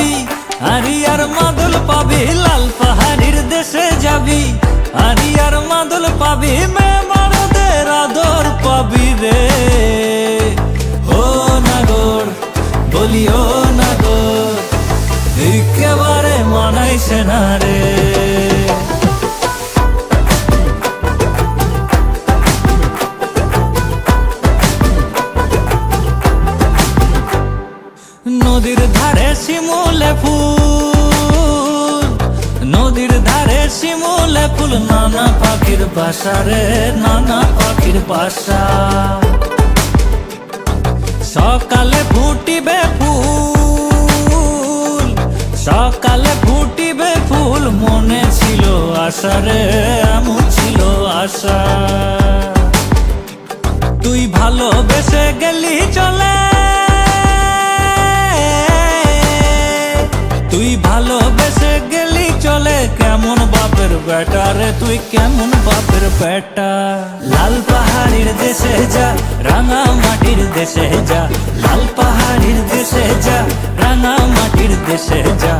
পাবি, আরিয়ার মাদল পাবি, লাল পাহাড়ির দেশে যাবি। আরিয়ার মাদল পাবি, মেমারদের আদর পাবি রে। ও নাগর বলি ও নাগর, একেবারে মানাইছে না রে। নদীর ধারে শিমুলে ফুল, নদীর ধারে শিমুলে ফুল, নানা পাখির বাসা রে, নানা পাখির বাসা। সকালে ফুটিবে ফুল, সকালে ফুটিবে ফুল, মনে ছিল আশা রে, এমন ছিল আশা। তুই ভালোবেসে গেলি চলে, তুই ভালোবেসে গেলি চলে, কেমন বাপের বেটা রে তুই, কেমন বাপের বেটা। লাল পাহাড়ির দেশে যা, রাঙা মাটির দেশে যা, লাল পাহাড়ির দেশে যা, রাঙা মাটির দেশে যা।